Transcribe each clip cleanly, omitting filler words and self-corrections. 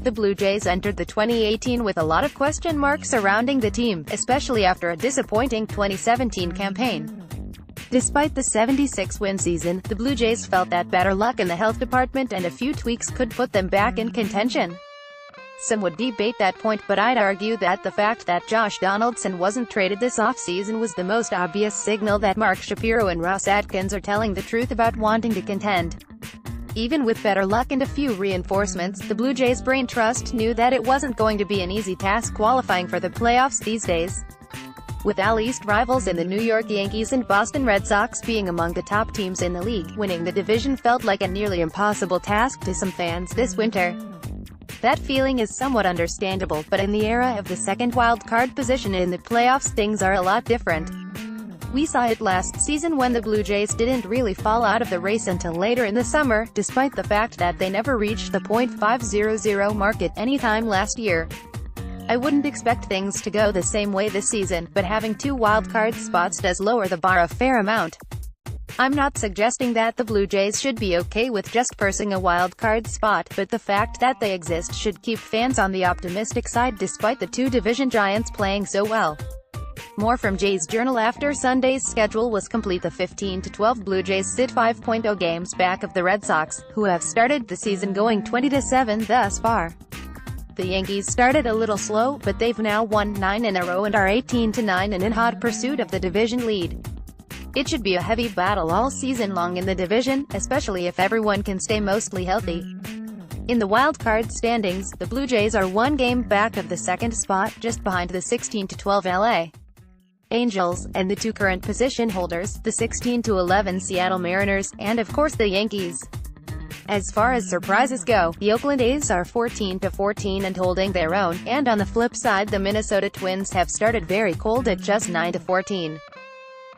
The Blue Jays entered the 2018 with a lot of question marks surrounding the team, especially after a disappointing 2017 campaign. Despite the 76-win season, the Blue Jays felt that better luck in the health department and a few tweaks could put them back in contention. Some would debate that point, but I'd argue that the fact that Josh Donaldson wasn't traded this offseason was the most obvious signal that Mark Shapiro and Atkins are telling the truth about wanting to contend. Even with better luck and a few reinforcements, the Blue Jays brain trust knew that it wasn't going to be an easy task qualifying for the playoffs these days. With AL East rivals in the New York Yankees and Boston Red Sox being among the top teams in the league, winning the division felt like a nearly impossible task to some fans this winter. That feeling is somewhat understandable, but in the era of the second wild-card position in the playoffs, things are a lot different. We saw it last season when the Blue Jays didn't really fall out of the race until later in the summer, despite the fact that they never reached the .500 mark at any time last year. I wouldn't expect things to go the same way this season, but having 2 wild-card spots does lower the bar a fair amount. I'm not suggesting that the Blue Jays should be okay with just pursuing a wild-card spot, but the fact that they exist should keep fans on the optimistic side despite the 2 division giants playing so well. More from Jays Journal. After Sunday's schedule was complete, the 15-12 Blue Jays sit 5.0 games back of the Red Sox, who have started the season going 20-7 thus far. The Yankees started a little slow, but they've now won 9 in a row and are 18-9 and in hot pursuit of the division lead. It should be a heavy battle all season long in the division, especially if everyone can stay mostly healthy. In the wild-card standings, the Blue Jays are 1 game back of the second spot, just behind the 16-12 LA Angels, and the 2 current position holders, the 16-11 Seattle Mariners, and of course the Yankees. As far as surprises go, the Oakland A's are 14-14 and holding their own, and on the flip side the Minnesota Twins have started very cold at just 9-14.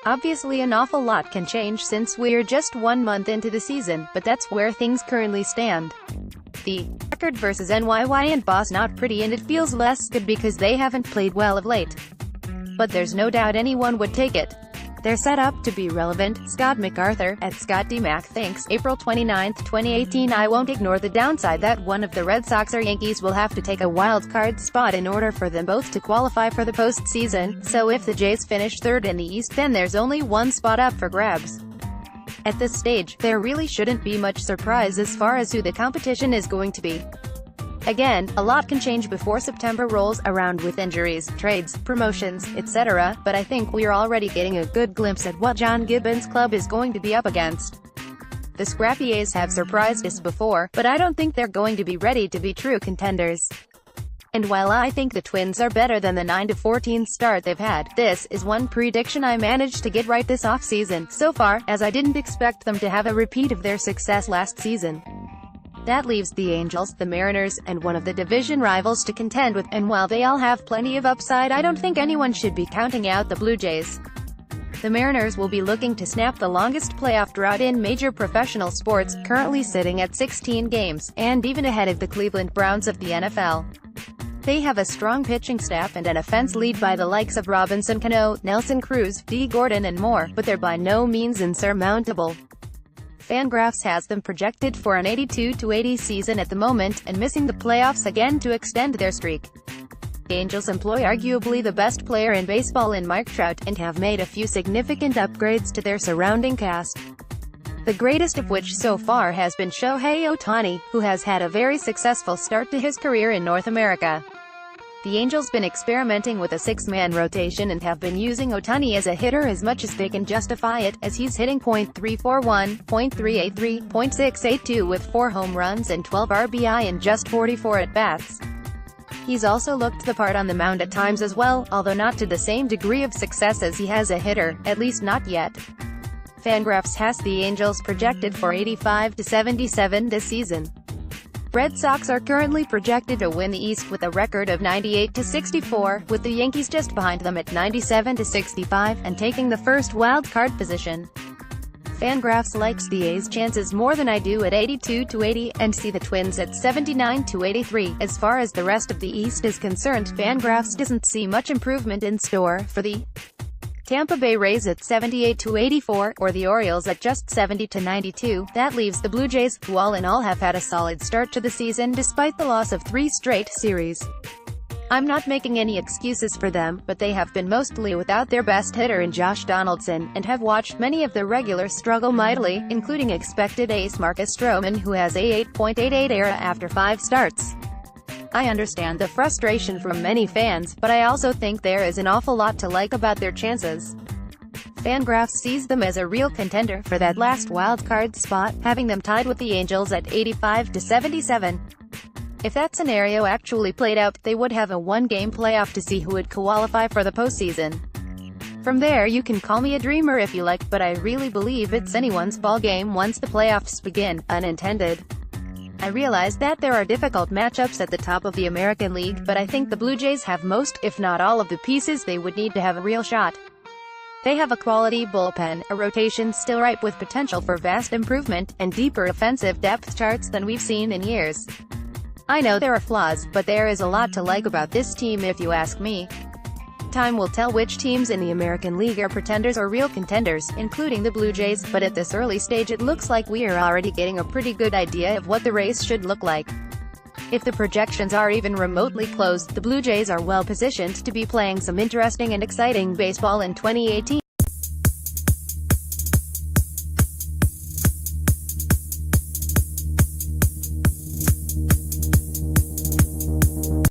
Obviously an awful lot can change since we're just 1 month into the season, but that's where things currently stand. The record versus NYY and Boss not pretty, and it feels less good because they haven't played well of late. But there's no doubt anyone would take it. They're set up to be relevant. Scott MacArthur, at Scott D. Mac, thinks, April 29, 2018. I won't ignore the downside that one of the Red Sox or Yankees will have to take a wild-card spot in order for them both to qualify for the postseason, so if the Jays finish 3rd in the East, then there's only 1 spot up for grabs. At this stage, there really shouldn't be much surprise as far as who the competition is going to be. Again, a lot can change before September rolls around with injuries, trades, promotions, etc., but I think we're already getting a good glimpse at what John Gibbons' club is going to be up against. The Scrappy A's have surprised us before, but I don't think they're going to be ready to be true contenders. And while I think the Twins are better than the 9-14 start they've had, this is one prediction I managed to get right this offseason, so far, as I didn't expect them to have a repeat of their success last season. That leaves the Angels, the Mariners, and one of the division rivals to contend with, and while they all have plenty of upside, I don't think anyone should be counting out the Blue Jays. The Mariners will be looking to snap the longest playoff drought in major professional sports, currently sitting at 16 games, and even ahead of the Cleveland Browns of the NFL. They have a strong pitching staff and an offense led by the likes of Robinson Cano, Nelson Cruz, D. Gordon and more, but they're by no means insurmountable. Fangraphs has them projected for an 82-80 season at the moment, and missing the playoffs again to extend their streak. The Angels employ arguably the best player in baseball in Mike Trout, and have made a few significant upgrades to their surrounding cast. The greatest of which so far has been Shohei Ohtani, who has had a very successful start to his career in North America. The Angels been experimenting with a 6-man rotation and have been using Ohtani as a hitter as much as they can justify it, as he's hitting .341, .383, .682 with 4 home runs and 12 RBI in just 44 at-bats. He's also looked the part on the mound at times as well, although not to the same degree of success as he has a hitter, at least not yet. Fangraphs has the Angels projected for 85-77 this season. Red Sox are currently projected to win the East with a record of 98-64, with the Yankees just behind them at 97-65, and taking the first wild-card position. Fangraphs likes the A's chances more than I do at 82-80, and see the Twins at 79-83. As far as the rest of the East is concerned, Fangraphs doesn't see much improvement in store for the Tampa Bay Rays at 78-84, or the Orioles at just 70-92, that leaves the Blue Jays, who all in all have had a solid start to the season despite the loss of 3 straight series. I'm not making any excuses for them, but they have been mostly without their best hitter in Josh Donaldson, and have watched many of their regulars struggle mightily, including expected ace Marcus Stroman, who has a 8.88 ERA after 5 starts. I understand the frustration from many fans, but I also think there is an awful lot to like about their chances. Fangraphs sees them as a real contender for that last wildcard spot, having them tied with the Angels at 85-77. If that scenario actually played out, they would have a one-game playoff to see who would qualify for the postseason. From there you can call me a dreamer if you like, but I really believe it's anyone's ballgame once the playoffs begin, unintended. I realize that there are difficult matchups at the top of the American League, but I think the Blue Jays have most, if not all of the pieces they would need to have a real shot. They have a quality bullpen, a rotation still ripe with potential for vast improvement, and deeper offensive depth charts than we've seen in years. I know there are flaws, but there is a lot to like about this team if you ask me. Time will tell which teams in the American League are pretenders or real contenders, including the Blue Jays, but at this early stage it looks like we are already getting a pretty good idea of what the race should look like. If the projections are even remotely close, the Blue Jays are well positioned to be playing some interesting and exciting baseball in 2018.